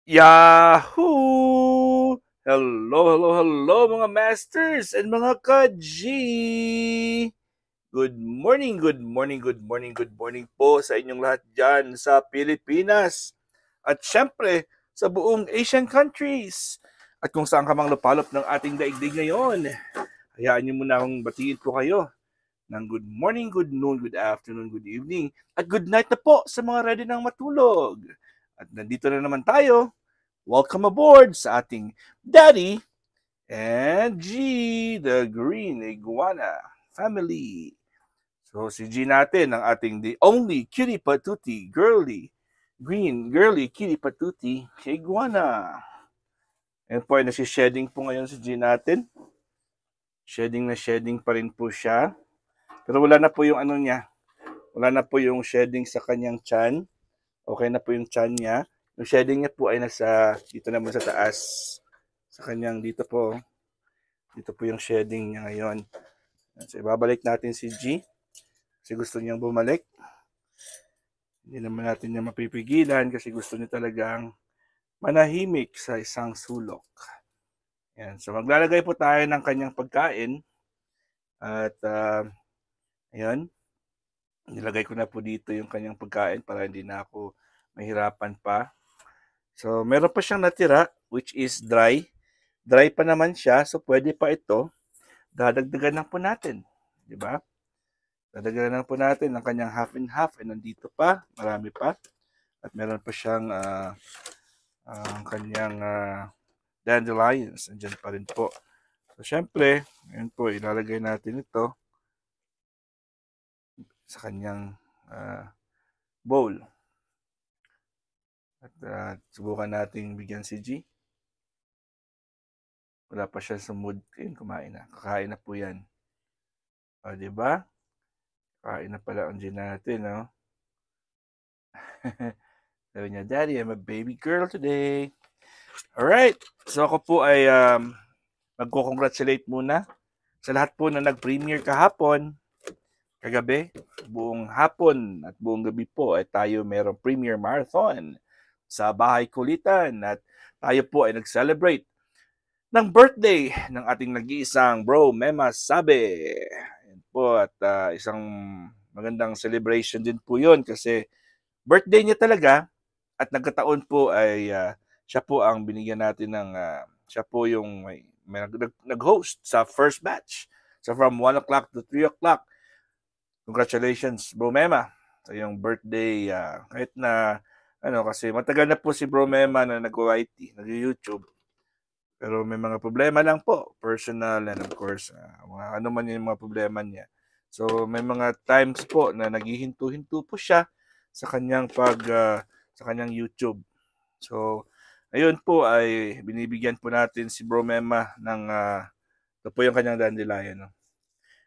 Yahoo! Hello, hello, hello mga masters and mga ka-G! Good morning, good morning, good morning, good morning po sa inyong lahat dyan sa Pilipinas. At syempre, sa buong Asian countries. At kung saan ka mang lupalop ng ating daigdig ngayon, hayaan niyo muna akong batiin po kayo ng good morning, good noon, good afternoon, good evening, at good night na po sa mga ready ng matulog. At nandito na naman tayo. Welcome aboard sa ating Daddy and G, the Green Iguana family. So si G natin, ang ating the only cutie patootie girly cutie patootie iguana. And po ay nasi-shedding po ngayon si G natin. Shedding na shedding pa rin po siya. Pero wala na po yung ano niya. Wala na po yung shedding sa kanyang chan. Okay na po yung chan niya. Yung shedding niya po ay nasa dito naman sa taas. Sa kanyang dito po. Dito po yung shedding niya ngayon. So, ibabalik natin si G. Kasi gusto niyang bumalik. Hindi naman natin niya mapipigilan kasi gusto niya talagang manahimik sa isang sulok. Yan. So maglalagay po tayo ng kanyang pagkain. At ayan. Nilagay ko na po dito yung kanyang pagkain para hindi na ako mahirapan pa. So meron pa siyang natira which is dry. Dry pa naman siya so pwede pa ito. Dadagdagan lang po natin. Diba? Dadagdagan lang po natin ang kanyang half and half ay nandito pa. Marami pa. At meron pa siyang ang kanyang dandelions. Andyan pa rin po. So, syempre, ayun po, ilalagay natin ito sa kanyang bowl. At subukan natin bigyan si G. Wala pa siya sa mood. Ayun, kumain na. Kakain na po yan. O, diba? Kakain na pala ang G natin, no? Sabi niya, Daddy, I'm a baby girl today. Alright. So, ako po ay magko-congratulate muna sa lahat po na nag-premiere kahapon, kagabi, buong hapon at buong gabi po ay tayo merong premiere marathon sa Bahay Kulitan at tayo po ay nag-celebrate ng birthday ng ating nag-iisang bro Mema Sabe. Ayan po at isang magandang celebration din po yun kasi birthday niya talaga at nagkataon po ay siya po ang binigyan natin ng siya po yung may nag-host sa first batch. So from 1 o'clock to 3 o'clock. Congratulations, Bro Mema, sa iyong birthday. Kahit na, kasi matagal na po si Bro Mema na nag-YT, nag-YouTube. Pero may mga problema lang po, personal and of course, ano man yung mga problema niya. So may mga times po na naghihinto-hinto po siya sa kanyang sa kanyang YouTube. So ayun po ay binibigyan po natin si Bro Mema ng ito po yung kanyang dandelion. No?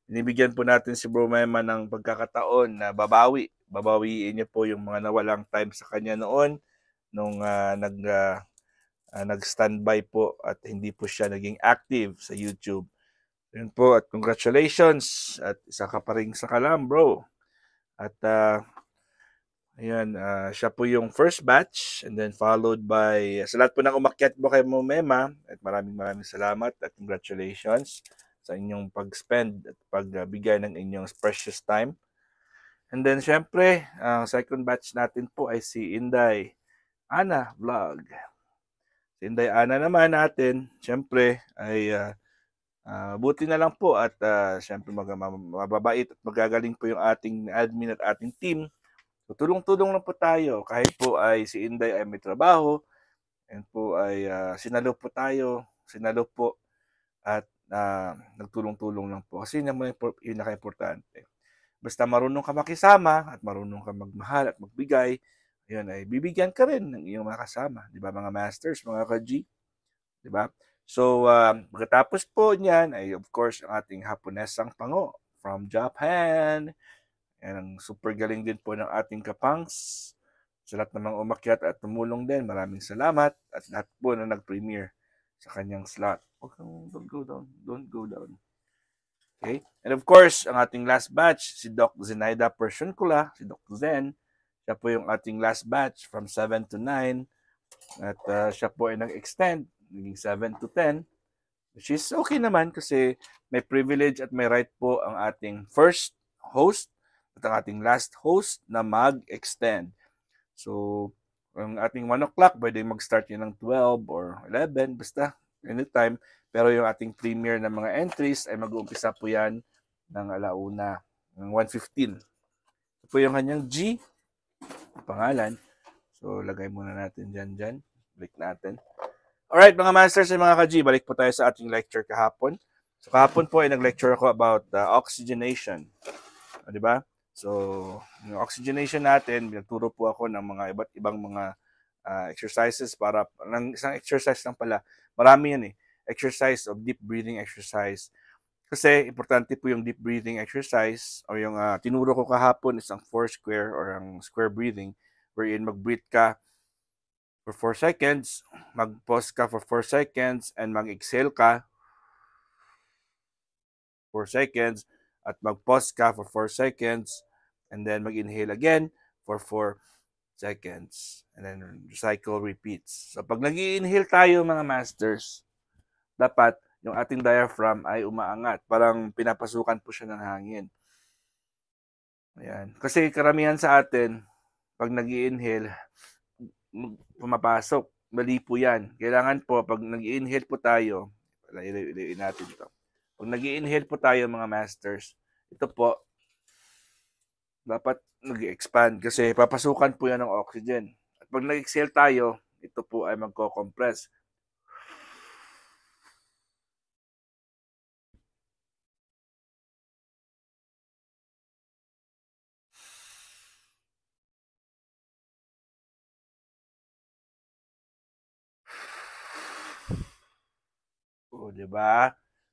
Binibigyan po natin si Bro Mema ng pagkakataon na babawiin niya po yung mga nawalang time sa kanya noon nung nag-standby po at hindi po siya naging active sa YouTube. Yun po at congratulations at isa ka pa rin sa kalam, bro. At ayan, siya po yung first batch and then followed by sa lahat po ng umakyat po kay Mema at maraming salamat at congratulations sa inyong pag-spend at pagbigay ng inyong precious time. And then syempre, ang second batch natin po ay si Inday Ana Vlog. Si Inday Ana naman natin, syempre ay buti na lang po at syempre mababait at magagaling po yung ating admin at ating team. So, tulong-tulong lang po tayo kahit po ay si Inday ay may trabaho and po ay sinalo po tayo, sinalo po at nagtulong-tulong lang po kasi yun naman yung naka-importante. Basta marunong ka makisama at marunong ka magmahal at magbigay, yun ay bibigyan ka rin ng iyong mga kasama, di ba mga masters, mga ka-G, di ba? So, pagkatapos po niyan ay of course ang ating Haponesang Pango from Japan. Yan ang super galing din po ng ating kapangs. Sa lahat ng mga umakyat at tumulong din, maraming salamat at lahat po na nag-premiere sa kanyang slot. Don't go down. Don't go down. Okay? And of course, ang ating last batch, si Doc Zenaida Persyonkula, si Doc Zen. Siya po yung ating last batch from 7 to 9. At siya po ay nag-extend, naging 7 to 10, which is okay naman kasi may privilege at may right po ang ating first host at ang ating last host na mag-extend. So, ang ating 1 o'clock, pwede mag-start yun ng 12 or 11, basta anytime. Pero yung ating premiere ng mga entries ay mag-uumpisa po yan ng alauna, ng 1:15. Ito po yung kanyang G, pangalan. So, lagay muna natin dyan. Balik natin. Alright, mga masters and mga ka-G, balik po tayo sa ating lecture kahapon. So, kahapon po ay nag-lecture ako about oxygenation. Di ba? So, yung oxygenation natin, binaturo po ako ng mga iba't ibang mga exercises para, ng isang exercise lang pala. Marami yan eh. Exercise of deep breathing exercise. Kasi, importante po yung deep breathing exercise o yung tinuro ko kahapon is ang 4 square or ang square breathing wherein mag-breathe ka for 4 seconds, mag-pause ka for 4 seconds, and mag-exhale ka 4 seconds, at mag-pause ka for 4 seconds, and then mag-inhale again for 4 seconds. And then cycle repeats. So pag nag-i-inhale tayo mga masters, dapat yung ating diaphragm ay umaangat. Parang pinapasukan po siya ng hangin. Ayan. Kasi karamihan sa atin, pag nag-i-inhale, pumapasok. Mali po yan. Kailangan po, pag nag-i-inhale po tayo, ilayin natin ito. Pag nag-i-inhale po tayo mga masters, ito po, dapat nag-expand kasi papasukan po yan ng oxygen. At pag nag-exhale tayo, ito po ay magko-compress. O, di ba?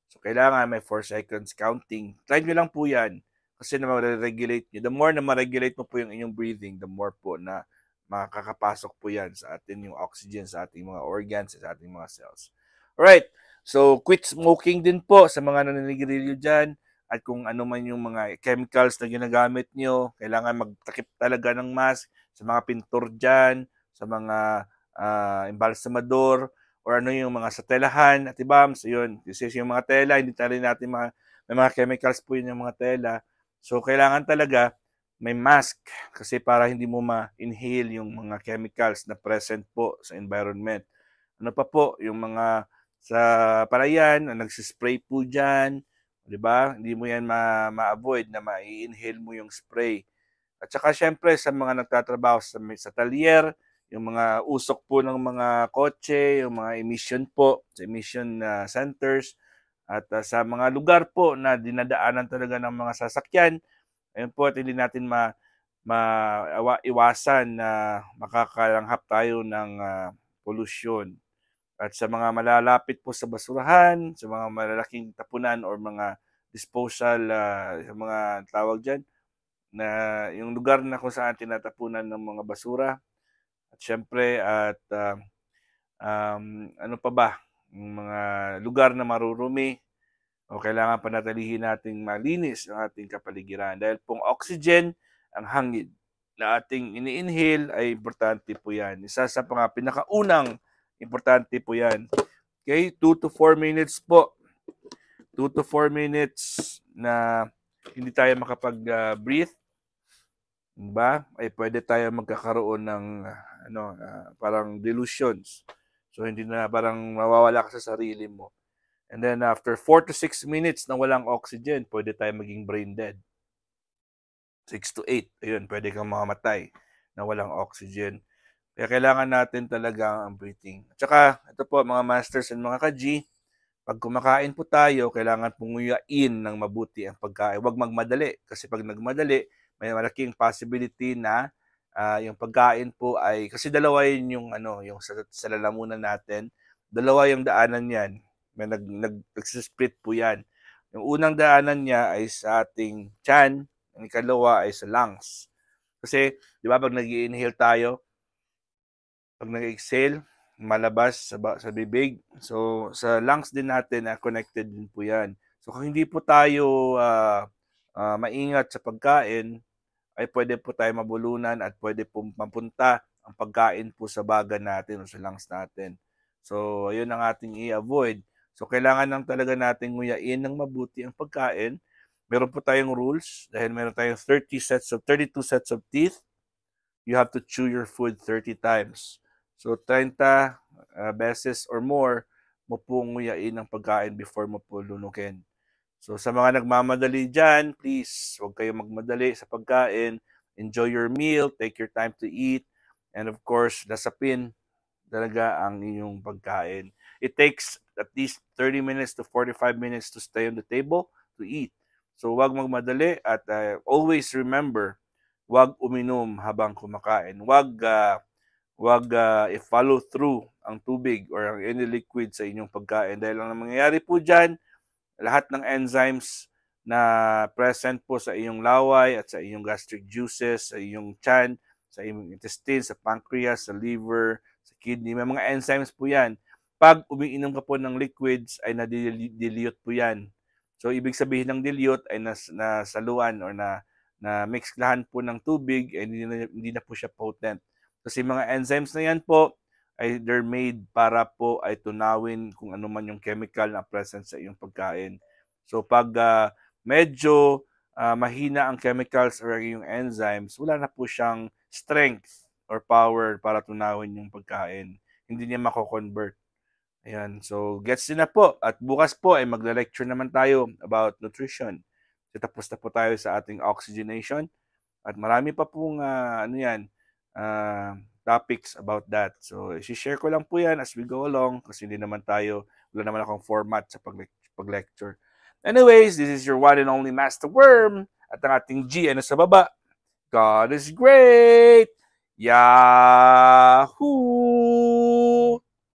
So, kailangan may 4 seconds counting. Try nyo lang po yan. Kasi na ma-regulate nyo. The more na ma-regulate mo po yung inyong breathing, the more po na makakapasok po yan sa atin yung oxygen sa ating mga organs, sa ating mga cells. Alright. So, quit smoking din po sa mga naninigarilyo dyan. At kung ano man yung mga chemicals na ginagamit nyo, kailangan magtakip talaga ng mask sa mga pintor dyan, sa mga embalsamador, or ano yung mga sa telahan at ibams, yun. Kasi yung mga tela, hindi talaga natin may mga chemicals po yun yung mga tela. So, kailangan talaga may mask kasi para hindi mo ma-inhale yung mga chemicals na present po sa environment. Ano pa po, yung mga sa palayan, na nagsispray po dyan, di ba? Hindi mo yan ma-avoid na ma-inhale mo yung spray. At saka syempre sa mga nagtatrabaho sa talyer, yung mga usok po ng mga kotse, yung mga emission po, sa emission centers, at sa mga lugar po na dinadaanan talaga ng mga sasakyan, ayun po at hindi natin iwasan na makakalanghap tayo ng pollution. At sa mga malalapit po sa basurahan, sa mga malalaking tapunan or mga disposal, sa mga tawag dyan, na yung lugar na kung saan tinatapunan ng mga basura. At syempre, at ano pa ba, yung mga lugar na marurumi, o kailangan panatilihin nating malinis ang ating kapaligiran. Dahil pong oxygen, ang hangin na ating ini-inhale ay importante po yan. Isa sa mga pinakaunang importante po yan. Okay, 2 to 4 minutes po. 2 to 4 minutes na hindi tayo makapag-breathe. Diba? Ay pwede tayo magkakaroon ng parang delusions. So hindi na parang mawawala ka sa sarili mo. And then after 4 to 6 minutes na walang oxygen, pwede tayo maging brain dead. 6 to 8, ayun, pwede kang mamamatay na walang oxygen. Kaya kailangan natin talaga ang breathing. At saka, ito po mga masters and mga ka-G, pag kumakain po tayo, kailangan punguyain ng mabuti ang pagkain. Huwag magmadali. Kasi pag nagmadali, may malaking possibility na yung pagkain po ay, kasi dalawa yun yung sa lalamunan natin. Dalawa yung daanan yan. May nag-split po yan. Yung unang daanan niya ay sa ating tiyan, ang ikalawa ay sa lungs. Kasi, di ba, pag nag-i-inhale tayo, pag nag-exhale, malabas sa bibig. So, sa lungs din natin, connected din po yan. So, kung hindi po tayo maingat sa pagkain, ay pwede po tayo mabulunan at pwede po mapunta ang pagkain po sa baga natin o sa lungs natin. So, ayun ang ating i-avoid. So, kailangan lang talaga natin nguyain ng mabuti ang pagkain. Meron po tayong rules dahil meron tayong 32 sets of teeth. You have to chew your food 30 times. So, 30 beses or more mo po nguyain ang pagkain before mo po lunukin. So, sa mga nagmamadali dyan, please, huwag kayong magmadali sa pagkain. Enjoy your meal, take your time to eat, and of course, lasapin talaga ang inyong pagkain. It takes at least 30 minutes to 45 minutes to stay on the table to eat. So, huwag magmadali at always remember, huwag uminom habang kumakain. Huwag i-follow through ang tubig or ang any liquid sa inyong pagkain. Dahil ang mangyayari po dyan, lahat ng enzymes na present po sa iyong laway at sa iyong gastric juices, sa iyong tiyan, sa iyong intestines, sa pancreas, sa liver, sa kidney, may mga enzymes po yan. Pag umiinom ka po ng liquids, ay na-dilute po yan. So, ibig sabihin ng dilute ay nasaluan or na mixlahan po ng tubig, ay hindi na po siya potent. Kasi mga enzymes na yan po, ay they're made para po ay tunawin kung ano man yung chemical na present sa iyong pagkain. So pag medyo mahina ang chemicals or yung enzymes, wala na po siyang strength or power para tunawin yung pagkain. Hindi niya mako-convert. Ayan, so gets din na po. At bukas po ay magla-lecture naman tayo about nutrition. So, tapos na po tayo sa ating oxygenation. At marami pa pong topics about that. So, i-share ko lang po yan as we go along kasi wala naman akong format sa pag-lecture. Anyways, this is your one and only Master Worm at ang ating G ano sa baba. God is great! Yahoo!